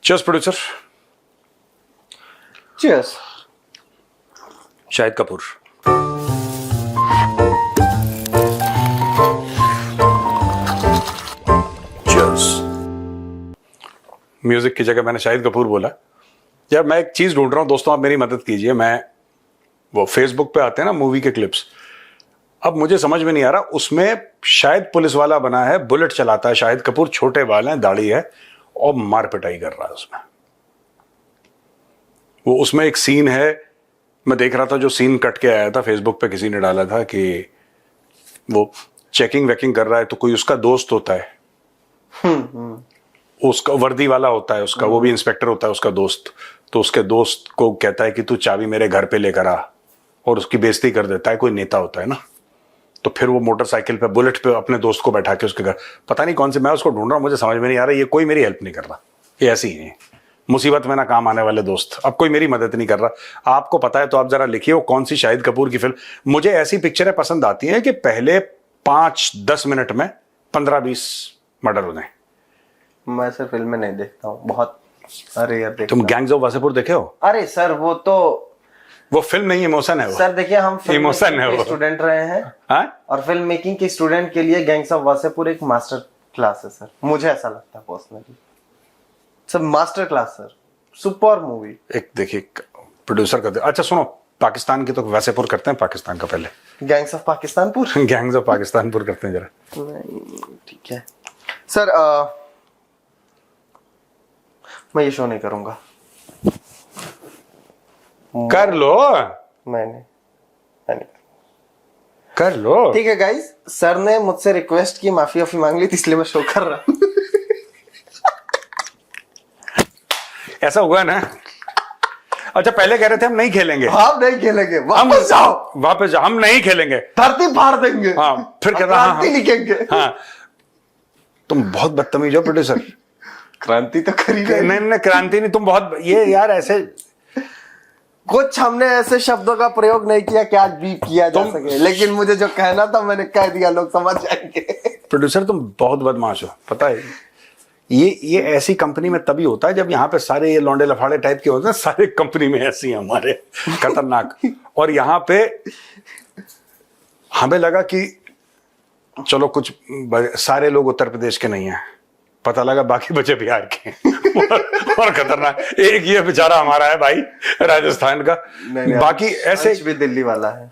Cheers producer. Cheers. Shahid Kapoor. Cheers. Music की जगह मैंने शाहिद कपूर बोला। यार मैं एक चीज ढूंढ रहा हूं दोस्तों, आप मेरी मदद कीजिए। मैं वो फेसबुक पे आते हैं ना मूवी के क्लिप्स, अब मुझे समझ में नहीं आ रहा, उसमें शायद पुलिस वाला बना है, बुलेट चलाता है शाहिद कपूर, छोटे बाल हैं, दाढ़ी है और मार पिटाई कर रहा है उसमें। वो उसमें एक सीन है, मैं देख रहा था, जो सीन कट के आया था फेसबुक पे, किसी ने डाला था कि वो चेकिंग वेकिंग कर रहा है तो कोई उसका दोस्त होता है, उसका वर्दी वाला होता है उसका, वो भी इंस्पेक्टर होता है उसका दोस्त, तो उसके दोस्त को कहता है कि तू चाबी मेरे घर पे लेकर आ, और उसकी बेइज्जती कर देता है। कोई नेता होता है ना, तो फिर वो मोटरसाइकिल पे बुलेट पे अपने दोस्त को बैठा के उसके घर, पता नहीं कौन से, मैं उसको ढूंढ रहा हूं, मुझे समझ में नहीं आ रहा, ये कोई मेरी हेल्प नहीं कर रहा, ये ऐसे ही है मुसीबत में ना काम आने वाले दोस्त। अब कोई मेरी मदद नहीं कर रहा। आपको पता है तो आप जरा लिखिए वो कौन सी शाहिद कपूर की फिल्म। मुझे ऐसी पिक्चरें पसंद आती हैं कि पहले 5-10 मिनट में 15-20 मर्डर हो जाए। मैं सर फिल्में नहीं देखता हूँ, बहुत। अरे यार देखता तुम गैंग्स ऑफ वासेपुर देखे हो? अरे सर वो फिल्म नहीं, इमोशन है वो। सर देखिए, हम इमोशन है वो। स्टूडेंट रहे हैं। हाँ? और फिल्म मेकिंग के स्टूडेंट के लिए गैंग्स ऑफ वासेपुर एक मास्टर क्लास है सर, मुझे ऐसा लगता है personally. Sir master class sir, super movie. एक देखिए प्रोड्यूसर करते, अच्छा सुनो, पाकिस्तान की तो वासेपुर करते हैं, पाकिस्तान का पहले गैंग्स ऑफ पाकिस्तानपुर। गैंग्स ऑफ पाकिस्तानपुर करते हैं जरा। ठीक है सर, मैं ये शो नहीं करूंगा। कर लो। मैंने कर लो। ठीक है गाइस, सर ने मुझसे रिक्वेस्ट की, माफी वाफी मांग ली थी, इसलिए मैं शो कर रहा हूं। ऐसा हुआ ना? अच्छा पहले कह रहे थे हम नहीं खेलेंगे। हम नहीं खेलेंगे, वापस जाओ। वापस जाओ, हम नहीं खेलेंगे, धरती फाड़ देंगे। हाँ फिर कह रहा, क्रांति लिखेंगे। हाँ तुम बहुत बदतमीज हो प्रोड्यूसर। क्रांति तो करी नहीं क्रांति नहीं, तुम बहुत ये यार ऐसे, कुछ हमने ऐसे शब्दों का प्रयोग नहीं किया कि आज भी किया जा सके, लेकिन मुझे जो कहना था मैंने कह दिया, लोग समझ जाएंगे। प्रोड्यूसर तुम बहुत बदमाश हो, पता है। ये ऐसी कंपनी में तभी होता है जब यहाँ पे सारे ये लौंडे लफाड़े टाइप के होते हैं, सारे कंपनी में ऐसी हैं हमारे, खतरनाक। और यहाँ पे हमें लगा कि चलो कुछ सारे लोग उत्तर प्रदेश के नहीं हैं, पता लगा बाकी बचे बिहार के। और खतरनाक एक ये बेचारा हमारा है भाई, राजस्थान का। बाकी ऐसे अंश भी दिल्ली वाला है।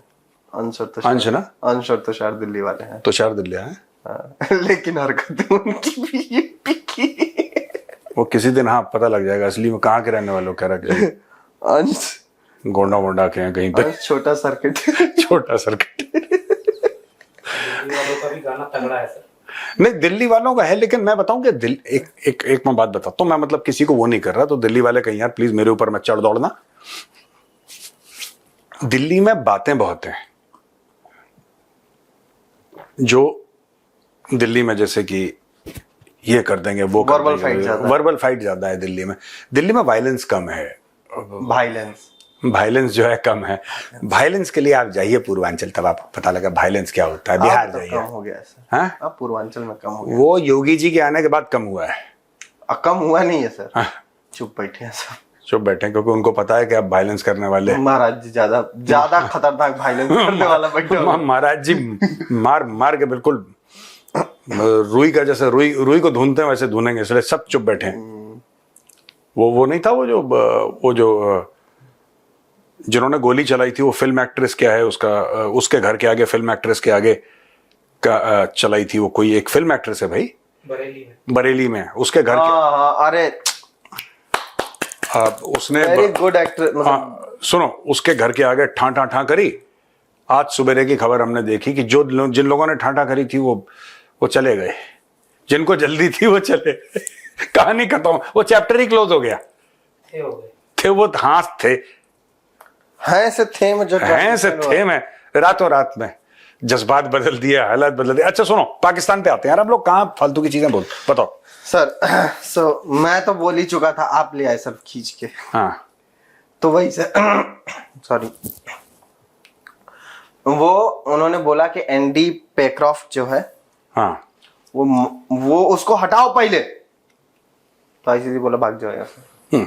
अंश ना, अंश और तुषार दिल्ली वाले हैं। तुषार दिल्ली है, लेकिन हरकतें उनकी भी की। वो किसी दिन हाँ पता लग जाएगा असली में कहाँ के रहने वालों कह रहा। अंश गोंडा वोंडा के हैं कहीं पे। छोटा सर्किट। छोटा सर्किट। दिल्ली वालों का भी गाना तगड़ा है सर। नहीं दिल्ली वालों का है, लेकिन मैं बताऊं कि एक मैं बात बताता हूं, मैं मतलब किसी को वो नहीं कर रहा, तो दिल्ली वाले कहीं यार प्लीज मेरे ऊपर मत चढ़ दौड़ना। दिल्ली में बातें बहुत हैं, जो दिल्ली में जैसे कि ये कर देंगे, वो वर्बल फाइट ज्यादा है दिल्ली में। दिल्ली में वायलेंस कम है, वायलेंस जो है कम है। वायलेंस के लिए आप जाइए पूर्वांचल, तब आपको पता लगा वायलेंस क्या होता है। बिहार जाइए, कम हो गया सर। हाँ? अब पूर्वांचल में कम हो गया। वो योगी जी के आने के बाद कम हुआ है। कम हुआ नहीं है सर। हाँ? चुप बैठे हैं सर, चुप बैठे, क्योंकि उनको पता है कि आप वायलेंस करने वाले। महाराज जी ज्यादा खतरनाक वायलेंस करने वाला बैठे। महाराज जी मार के बिल्कुल रुई का, जैसे रुई को धुनते हैं वैसे धुनेंगे, इसलिए सब चुप बैठे हैं। वो नहीं था, वो जो जिन्होंने गोली चलाई थी, वो फिल्म एक्ट्रेस क्या है उसका, उसके घर के आगे, फिल्म एक्ट्रेस के आगे का चलाई थी। वो कोई एक फिल्म एक्ट्रेस है भाई, बरेली में उसके घर के। अरे उसने वेरी गुड एक्टर। सुनो, उसके घर के आगे ठा करी। आज सुबेरे की खबर हमने देखी कि जिन लोगों ने ठा करी थी वो चले गए, जिनको जल्दी थी वो चले गए। कहानी खत्म, वो चैप्टर ही क्लोज हो गया। थे वो हाँ थे में रातों रात में जज्बात बदल दिए, हालात बदल दिए। अच्छा सुनो, पाकिस्तान पे आते हैं यार, हम लोग कहाँ फालतू की चीजें बताओ सर। मैं तो बोल ही चुका था, आप ले आए सब खींच के। हाँ तो वही सर, सॉरी, वो उन्होंने बोला कि एंडी पेक्रॉफ्ट जो है, हाँ, वो उसको हटाओ पहले। तो आईसीसी बोला भाग जाओ यहाँ से।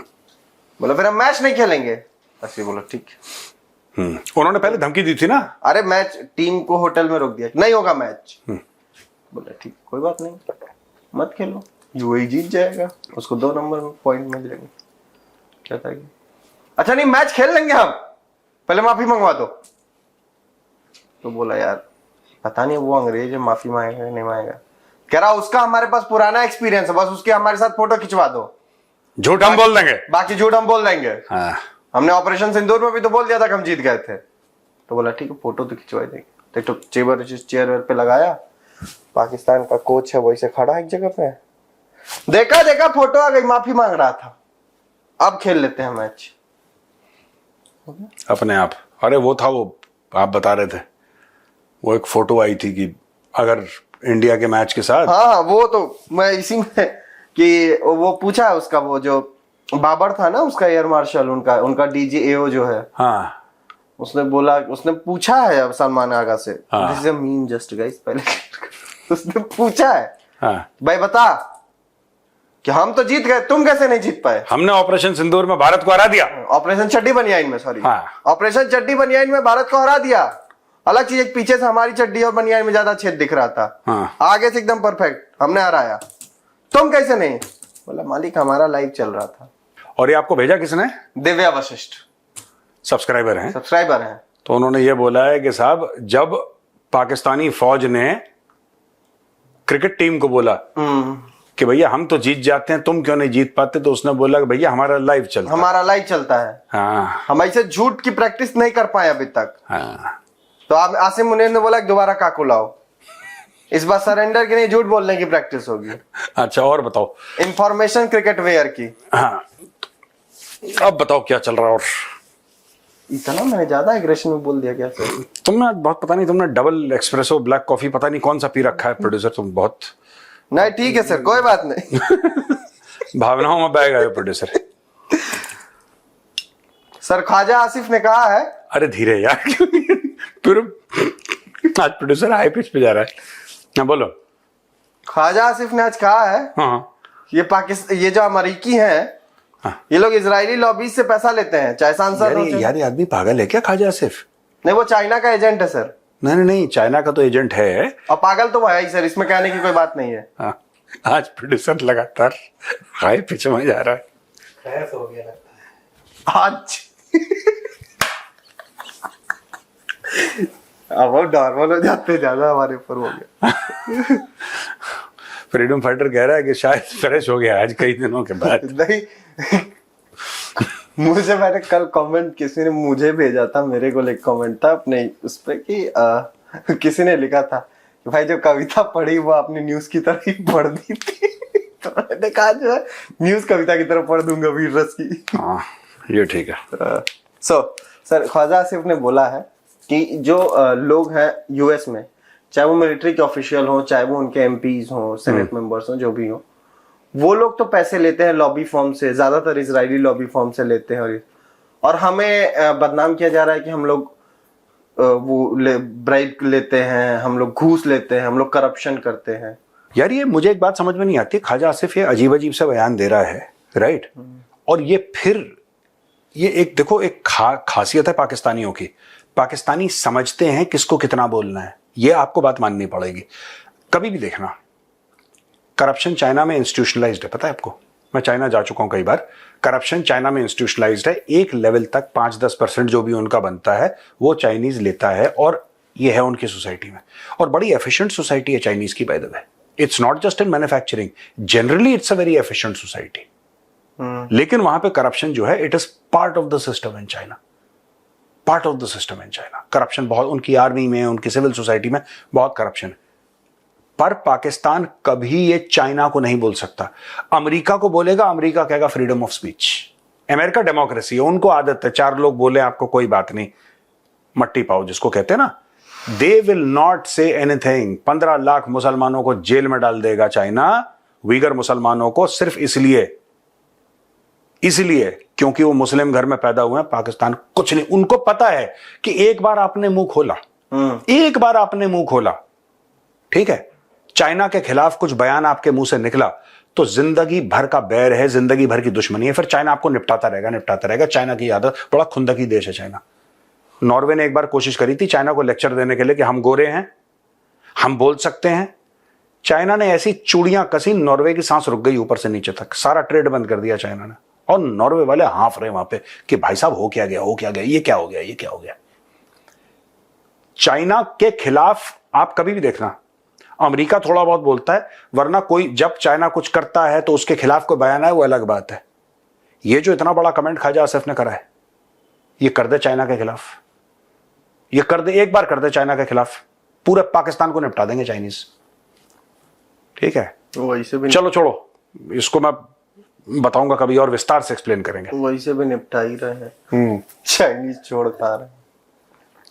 बोला फिर हम मैच नहीं खेलेंगे। आईसीसी बोला ठीक है। उन्होंने पहले धमकी दी थी ना। अरे मैच टीम को होटल में रोक दिया, नहीं होगा मैच। बोला ठीक कोई बात नहीं, मत खेलो, यूएई जीत जाएगा, उसको 2 नंबर में पॉइंट मिल जाएंगे। कहता है अच्छा नहीं मैच खेल लेंगे हम, पहले माफी मंगवा दो। तो बोला यार पता नहीं वो अंग्रेज है, माफी मांगेगा नहीं मांगेगा। कह रहा उसका हमारे पास पुराना एक्सपीरियंस है, बस उसके हमारे साथ फोटो खिंचवा दो, झूठ हम बोल देंगे, बाकी झूठ हम बोल देंगे। हाँ। हमने ऑपरेशन सिंदूर में भी तो बोल दिया था कि हम जीत गए थे। तो बोला ठीक है फोटो तो खिंचवा देंगे। तो चेयर पे लगाया, पाकिस्तान का कोच है वही से खड़ा एक जगह पे, देखा फोटो आ गई, माफी मांग रहा था, अब खेल लेते हैं मैच अपने आप। अरे वो था, वो आप बता रहे थे, वो एक फोटो आई थी कि अगर इंडिया के मैच के साथ। हाँ वो तो मैं इसी में कि वो पूछा है उसका, वो जो बाबर था ना उसका एयर मार्शल, उनका डीजीएओ जो है, हाँ उसने बोला, उसने पूछा है अब सलमान आगा से, हाँ। This is a meme just guys, पहले उसने पूछा है हाँ, भाई बता कि हम तो जीत गए, तुम कैसे नहीं जीत पाए? हमने ऑपरेशन सिंदूर में भारत को हरा दिया। ऑपरेशन चड्डी बनियाइन में, सॉरी हाँ। ऑपरेशन चड्डी बनियाइन में भारत को हरा दिया। अलग चीज, एक पीछे से हमारी चड्डी और बनियाइन में ज्यादा छेद दिख रहा था, हाँ। आगे से एकदम परफेक्ट, हमने हराया, तुम कैसे नहीं? बोला मालिक हमारा लाइव चल रहा था। और ये आपको भेजा किसने? दिव्या वशिष्ठ सब्सक्राइबर हैं। सब्सक्राइबर हैं। तो उन्होंने ये बोला है कि साहब जब पाकिस्तानी फौज ने क्रिकेट टीम को बोला कि भैया हम तो जीत जाते हैं, तुम क्यों नहीं जीत पाते, तो उसने बोला कि भैया हमारा लाइव चलता है। हमारा लाइव चलता है, हाँ हम ऐसे झूठ की प्रैक्टिस नहीं कर पाए अभी तक। हाँ। तो आप आसिम मुनीर ने बोला कि दोबारा काकू लाओ, इस बार सरेंडर की नहीं झूठ बोलने की प्रैक्टिस होगी। अच्छा और बताओ। इंफॉर्मेशन क्रिकेट वेयर की। हाँ अब बताओ क्या चल रहा है। और इतना मैंने ज्यादा एग्रेशन में बोल दिया क्या सर? तुमने बहुत, पता नहीं, तुमने डबल एक्सप्रेसो ब्लैक कॉफी पता नहीं कौन सा पी रखा है प्रोड्यूसर, तुम बहुत। नहीं ठीक है सर, कोई बात नहीं। भावनाओं में बह गए प्रोड्यूसर। सर ख्वाजा आसिफ ने कहा है, अरे धीरे यार, क्यों फिर आज प्रोड्यूसर हाई पिच पे जा रहा है। हाँ बोलो। ख्वाजा आसिफ ने आज कहा है हाँ ये पाकिस्तान, ये जो अमेरिकी हैं, ये लोग इजरायली लॉबीज से पैसा लेते हैं, चाहे सांसद हो यार ये आदमी पागल है क्या ख्वाजा आसिफ? नहीं वो चाइना का एजेंट है सर। नहीं चाइना का तो एजेंट है। और पागल तो वो है ही सर, इसमें कहने की कोई बात नहीं है। हाँ, आज प्रोड्यूसर लगातार हाई पिच में जा रहा है। खैर हो गया लगता है आज अब वो नॉर्मल हो जाते, ज्यादा हमारे ऊपर हो गया। फ्रीडम फाइटर कह रहा है कि शायद फ्रेश हो गया आज कई दिनों के बाद। नहीं मुझे, मैंने कल कमेंट किसी ने मुझे भेजा था, मेरे को एक कमेंट था अपने उस पे कि किसी ने लिखा था कि भाई जो कविता पढ़ी वो आपने न्यूज की तरह ही पढ़ दी थी। तो मैंने कहा जो है न्यूज कविता की तरह पढ़ दूंगा वीर रस की। हाँ ये ठीक है। सर ख्वाजा आसिफ ने बोला है कि जो लोग हैं यूएस में, चाहे वो मिलिट्री के ऑफिशियल हो, चाहे वो उनके एमपीज हो, सेनेट मेंबर्स हो, जो भी हो, वो लोग तो पैसे लेते हैं लॉबी फॉर्म से, ज्यादातर इजरायली लॉबी फॉर्म से लेते हैं, और हमें बदनाम किया जा रहा है कि हम लोग वो ब्राइब लेते हैं, हम लोग घूस लेते हैं, हम लोग करप्शन करते हैं। यार ये मुझे एक बात समझ में नहीं आती, ख्वाजा आसिफ ये अजीब अजीब सा बयान दे रहा है, राइट? और ये फिर ये एक देखो एक खासियत है पाकिस्तानियों की, पाकिस्तानी समझते हैं किसको कितना बोलना है, ये आपको बात माननी पड़ेगी। कभी भी देखना करप्शन चाइना में इंस्टीट्यूशनलाइज्ड है, पता है आपको? मैं चाइना जा चुका हूं कई बार। करप्शन चाइना में इंस्टीट्यूशनलाइज्ड है, एक लेवल तक 5-10% जो भी उनका बनता है वो चाइनीज लेता है, और ये है उनकी सोसाइटी में। और बड़ी एफिशिएंट सोसाइटी है चाइनीज की, by the way. It's not just in manufacturing, generally it's a very efficient society. लेकिन वहां पे करप्शन जो है it is part of the system in China, part of the system in China. Corruption बहुत, उनकी army में, उनकी civil society में बहुत करप्शन है। पर पाकिस्तान कभी ये चाइना को नहीं बोल सकता। अमेरिका को बोलेगा, अमेरिका कहेगा freedom of speech. America democracy है, उनको आदत है 4 लोग बोले आपको कोई बात नहीं, मट्टी पाओ जिसको कहते हैं ना। They will not say anything. 15 lakh मुसलमानों को जेल में डाल देगा चाइना, उइगर मुसलमानों को, सिर्फ इसलिए क्योंकि वो मुस्लिम घर में पैदा हुए हैं। पाकिस्तान कुछ नहीं, उनको पता है कि एक बार आपने मुंह खोला, एक बार आपने मुंह खोला, ठीक है, चाइना के खिलाफ कुछ बयान आपके मुंह से निकला तो जिंदगी भर का बैर है, जिंदगी भर की दुश्मनी है। फिर चाइना आपको निपटाता रहेगा। चाइना की आदत, बड़ा खुंदकी देश है चाइना। नॉर्वे ने एक बार कोशिश करी थी चाइना को लेक्चर देने के लिए कि हम गोरे हैं, हम बोल सकते हैं। चाइना ने ऐसी चूड़ियां कसी, नॉर्वे की सांस रुक गई ऊपर से नीचे तक। सारा ट्रेड बंद कर दिया चाइना ने। और नॉर्वे वाले हाफ रहे वहां पे कि भाई साहब हो क्या गया, ये क्या हो गया। चाइना के खिलाफ आप कभी भी देखना, अमेरिका थोड़ा बहुत बोलता है, वरना कोई जब चाइना कुछ करता है तो उसके खिलाफ कोई बयान है, वो अलग बात है। ये जो इतना बड़ा कमेंट ख्वाजा आसिफ ने करा है, ये कर दे चाइना के खिलाफ, ये कर दे, एक बार कर दे चाइना के खिलाफ, पूरे पाकिस्तान को निपटा देंगे चाइनीज। ठीक है, वैसे भी चलो छोड़ो इसको, मैं बताऊंगा कभी और विस्तार से एक्सप्लेन करेंगे। वैसे भी निपटा ही रहे हैं। चाइनीज छोड़ खा रहे हैं,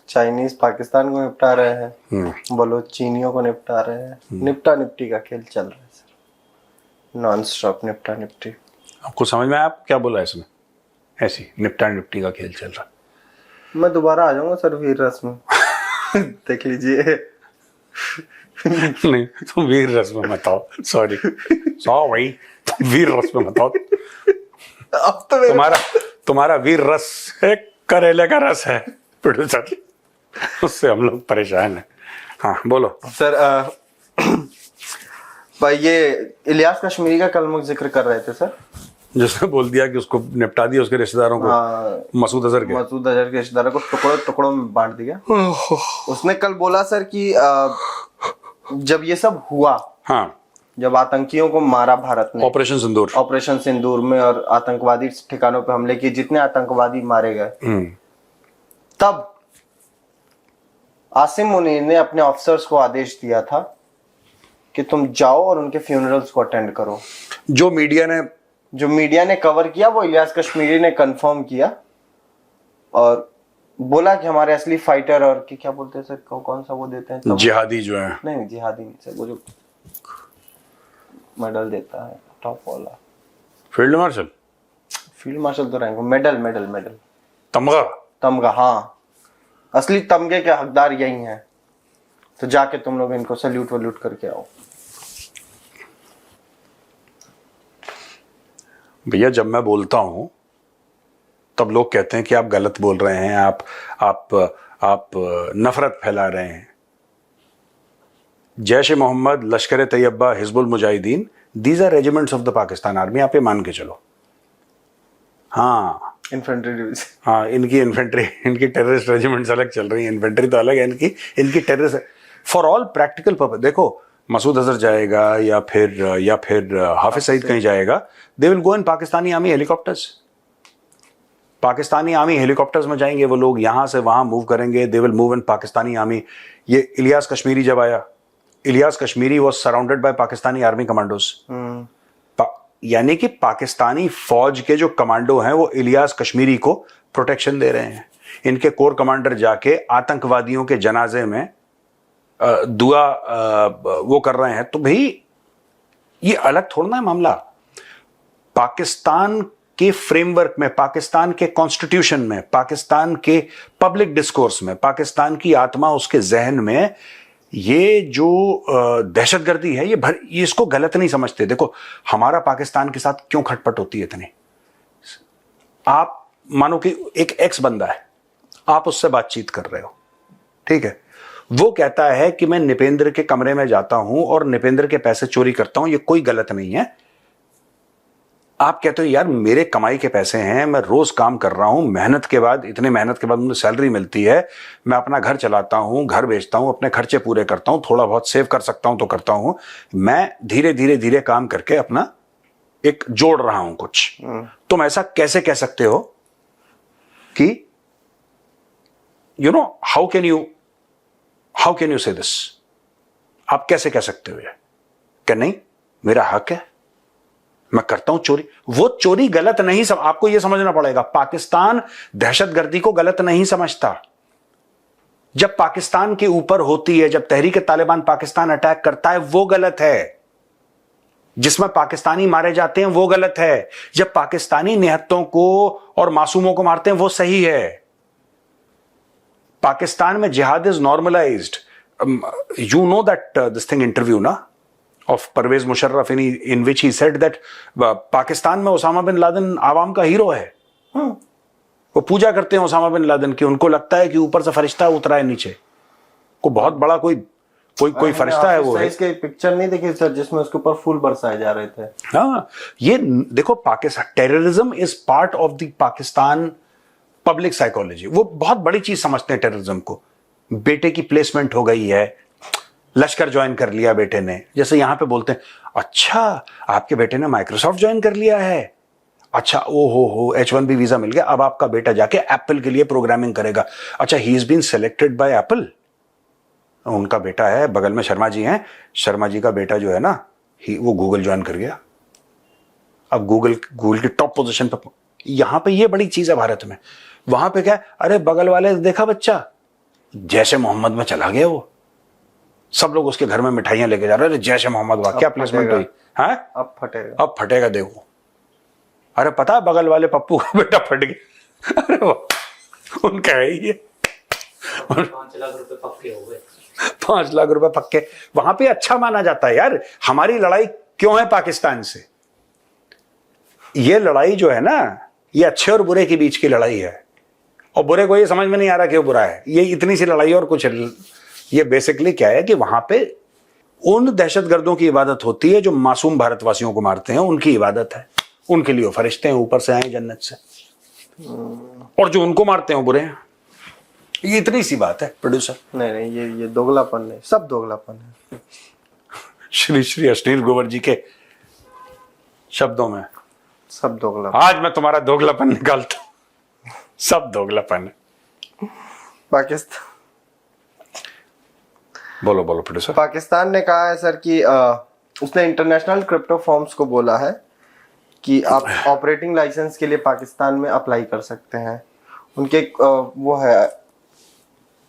चाइनीज पाकिस्तान को निपटा रहे हैं, बलोच चीनियों को निपटा रहे हैं। निपटा निपटी का खेल चल रहा है सर, नॉन स्टॉप निपटा निपटी। आपको समझ में आया आप क्या बोला इसमें? ऐसी निपटा निपटी का खेल चल रहा। मैं दोबारा आ जाऊंगा सर वीर रस में। देख लीजिए। नहीं, तुम वीर रस में मत आओ, सॉरी वीर रस में मत आओ। अब तो तुम्हारा वीर रस एक करेले का रस है प्रोड्यूसर, उससे हम लोग परेशान हैं। हाँ बोलो सर। भाई ये इलियास कश्मीरी का कल जिक्र कर रहे थे सर, जिसने बोल दिया कि उसको निपटा दिया उसके रिश्तेदारों को, मसूद अजहर के रिश्तेदारों को टुकड़ों टुकड़ों में बांट दिया। उसने कल बोला सर कि जब ये सब हुआ, हाँ, जब आतंकियों को मारा भारत ने, ऑपरेशन सिंदूर में, और आतंकवादी ठिकानों पे हमले किए, जितने आतंकवादी मारे गए, तब आसिम मुनीर ने अपने ऑफिसर्स को आदेश दिया था कि तुम जाओ और उनके फ्यूनरल्स को अटेंड करो। जो मीडिया ने कवर किया वो इलियास कश्मीरी ने कंफर्म किया और बोला कि हमारे असली फाइटर, और क्या बोलते हैं सर, कौन सा वो देते हैं, जिहादी जो है, नहीं जिहादी नहीं सर, वो जो मेडल देता है टॉप वाला, फील्ड मार्शल तो रैंक, मेडल तमगा, हाँ, असली तमगे के हकदार यही हैं। तो जाके तुम लोग इनको सल्यूट वल्यूट करके आओ। भैया जब मैं बोलता हूं तब लोग कहते हैं कि आप गलत बोल रहे हैं, आप नफरत फैला रहे हैं। Jaish e Mohammed, Lashkar e Taiba, Hizbul Mujahideen, these are regiments of the Pakistan army. आप ये मान के चलो। हाँ, इन्फेंट्री डिवीजन, हाँ, इनकी टेररिस्ट रेजिमेंट्स अलग चल रही है, इन्फेंट्री तो अलग है इनकी terrorist, for all practical purpose. देखो मसूद अजहर जाएगा या फिर हाफिज सईद कहीं जाएगा, they will go in Pakistani army helicopters. Pakistani army helicopters में जाएंगे वो लोग, यहां से वहां मूव करेंगे, they will move in Pakistani army. ये इलियास कश्मीरी जब आया, Ilyas Kashmiri was surrounded by Pakistani army commandos. यानी कि पाकिस्तानी फौज के जो कमांडो हैं वो इलियास कश्मीरी को प्रोटेक्शन दे रहे हैं। इनके कोर कमांडर जाके आतंकवादियों के जनाजे में दुआ वो कर रहे हैं। तो भाई ये अलग थोड़ा है मामला। पाकिस्तान के फ्रेमवर्क में, पाकिस्तान के कॉन्स्टिट्यूशन में, पाकिस्तान के पब्लिक डिस्कोर्स में, पाकिस्तान की आत्मा, उसके जहन में ये जो दहशतगर्दी है, ये इसको गलत नहीं समझते। देखो हमारा पाकिस्तान के साथ क्यों खटपट होती है इतनी। आप मानो कि एक एक्स बंदा है, आप उससे बातचीत कर रहे हो, ठीक है, वो कहता है कि मैं निपेंद्र के कमरे में जाता हूं और निपेंद्र के पैसे चोरी करता हूं, ये कोई गलत नहीं है। आप कहते हो यार मेरे कमाई के पैसे हैं, मैं रोज काम कर रहा हूं, मेहनत के बाद, इतने मेहनत के बाद मुझे सैलरी मिलती है, मैं अपना घर चलाता हूं, घर बेचता हूं, अपने खर्चे पूरे करता हूं, थोड़ा बहुत सेव कर सकता हूं तो करता हूं, मैं धीरे धीरे धीरे काम करके अपना एक जोड़ रहा हूं कुछ। तुम ऐसा कैसे कह सकते हो कि हाउ कैन यू से दिस? आप कैसे कह सकते हो ये कि नहीं मेरा हक है, मैं करता हूं चोरी? वो चोरी गलत नहीं आपको यह समझना पड़ेगा, पाकिस्तान दहशतगर्दी को गलत नहीं समझता। जब पाकिस्तान के ऊपर होती है, जब तहरीक तालिबान पाकिस्तान अटैक करता है वो गलत है, जिसमें पाकिस्तानी मारे जाते हैं वो गलत है, जब पाकिस्तानी निहत्तों को और मासूमों को मारते हैं वो सही है। पाकिस्तान में जिहाद is normalised. You know that this thing interview ना, of Pervez Musharraf in which he said that Pakistan में ओसामा बिन लादेन आवाम का हीरो है। वो पूजा करते हैं ओसामा बिन लादेन की, उनको लगता है कि ऊपर से फरिश्ता उतरा है नीचे, को बहुत बड़ा कोई फरिश्ता है वो है। इसके पिक्चर नहीं देखी सर जिसमें उसके ऊपर फूल बरसाए जा रहे थे? हाँ, ये देखो, Pakistan terrorism is part of the Pakistan public psychology. वो बहुत बड़ी चीज समझते हैं टेररिज्म को। बेटे की प्लेसमेंट हो गई है, लश्कर ज्वाइन कर लिया बेटे ने, जैसे यहां पे बोलते हैं अच्छा आपके बेटे ने माइक्रोसॉफ्ट ज्वाइन कर लिया है, अच्छा ओ हो H1B वीजा मिल गया, अब आपका बेटा जाके एप्पल के लिए प्रोग्रामिंग करेगा। अच्छा he is been selected by Apple, उनका बेटा है, बगल में शर्मा जी हैं, शर्मा जी का बेटा जो है ना वो गूगल ज्वाइन कर गया, अब गूगल की टॉप पोजीशन पे। यहां पे ये बड़ी चीज है भारत में। वहां पे क्या, अरे बगल वाले देखा बच्चा जैसे मोहम्मद में चला गया, वो सब लोग उसके घर में मिठाइयां लेके जा रहे हैं, जैसे मोहम्मद वाह क्या प्लेसमेंट हुई है, अब फटेगा देखो। अरे पता है बगल वाले पप्पू का बेटा फट गया, अरे वो उनका है ये 5 लाख रुपए पक्के हो गए। 5 लाख रुपए पक्के। वहां पे अच्छा माना जाता है यार। हमारी लड़ाई क्यों है पाकिस्तान से? ये लड़ाई जो है ना, ये अच्छे और बुरे के बीच की लड़ाई है, और बुरे को ये समझ में नहीं आ रहा कि वो बुरा है। ये इतनी सी लड़ाई और कुछ, ये बेसिकली क्या है कि वहां पे उन दहशतगर्दों की इबादत होती है जो मासूम भारतवासियों को मारते हैं, उनकी इबादत है, उनके लिए वो फरिश्ते हैं ऊपर से आए जन्नत से, और जो उनको मारते हैं वो बुरे हैं। ये इतनी सी बात है प्रोड्यूसर। नहीं ये दोगलापन नहीं, सब दोगलापन है। श्री श्री अश्लील गोवर जी के शब्दों में सब दोगलापन। आज मैं तुम्हारा दोगलापन निकालता हूं, सब दोगलापन है। पाकिस्तान बोलो प्रोड्यूसर। पाकिस्तान ने कहा है सर कि उसने इंटरनेशनल क्रिप्टो फॉर्म्स को बोला है कि आप ऑपरेटिंग लाइसेंस के लिए पाकिस्तान में अप्लाई कर सकते हैं। उनके वो है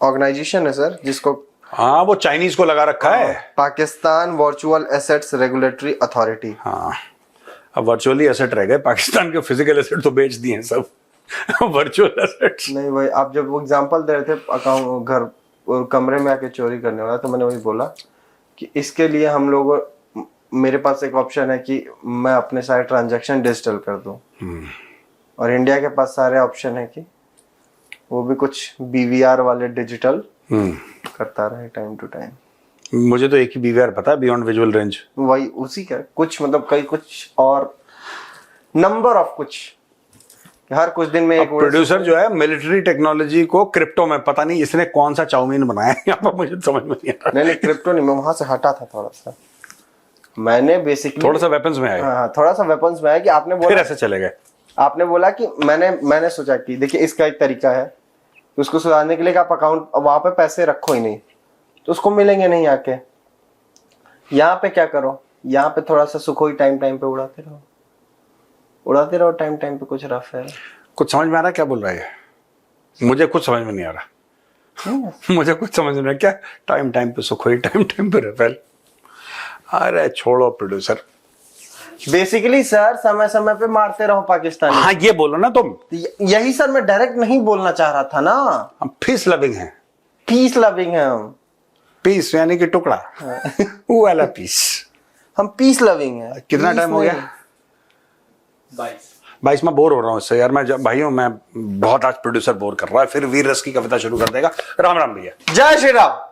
ऑर्गेनाइजेशन है सर जिसको, हाँ वो चाइनीज को लगा रखा है, Pakistan virtual assets regulatory authority. हाँ अब वर्चुअली एसेट रह गए, पाकिस्तान के फिजिकल एसेट तो बेच दिए हैं सब वर्चुअल एसेट्स। नहीं वही आप जब वो एग्जांपल दे रहे थे अकाउंट घर और कमरे में आके चोरी करने वाला, तो मैंने वही बोला कि इसके लिए हम लोग, मेरे पास एक ऑप्शन है कि मैं अपने सारे ट्रांजैक्शन डिजिटल कर दूं, और इंडिया के पास सारे ऑप्शन है कि वो भी कुछ BVR वाले डिजिटल करता रहे टाइम टू टाइम। मुझे तो एक ही BVR पता है, बियॉन्ड विजुअल रेंज। वही उसी का कुछ मतलब कई कुछ और नंबर ऑफ कुछ, हर कुछ दिन में एक प्रोड्यूसर जो है मिलिट्री टेक्नोलॉजी को क्रिप्टो में, पता नहीं इसने कौन सा चाउमीन बनाया है यहाँ पर, मुझे समझ में नहीं आ रहा। नहीं क्रिप्टो नहीं, मैं वहां से हटा था थोड़ा सा, मैंने बेसिकली थोड़ा सा वेपन्स में आया। हाँ थोड़ा सा वेपन्स में आया कि आपने बोला, फिर ऐसे चले गए। आपने बोला कि मैंने सोचा कि देखिए इसका एक तरीका है, उसको सुधारने के लिए आप अकाउंट वहां पे पैसे रखो ही नहीं, तो उसको मिलेंगे नहीं आके। यहाँ पे क्या करो, यहाँ पे थोड़ा सा सुखोई टाइम पे उड़ाते रहो टाइम पे कुछ रफ है। कुछ समझ में आ रहा है क्या बोल रहा है? मुझे कुछ समझ में नहीं आ रहा। मुझे कुछ समझ में नहीं, क्या टाइम पे सुखोई, टाइम पे रफेल। अरे छोड़ो प्रोड्यूसर। बेसिकली सर समय पे मारते रहो पाकिस्तानी। हाँ ये बोलो ना तुम। यही सर मैं डायरेक्ट नहीं बोलना चाह रहा था ना। हम पीस लविंग हैं। पीस लविंग है हम। पीस यानी कि टुकड़ा, वो वाला पीस। हम पीस लविंग है। कितना टाइम हो गया? 22 में बोर हो रहा हूँ इससे यार। मैं भाइयों मैं बहुत, आज प्रोड्यूसर बोर कर रहा है, फिर वीर रस की कविता शुरू कर देगा। राम राम भैया। जय श्री राम।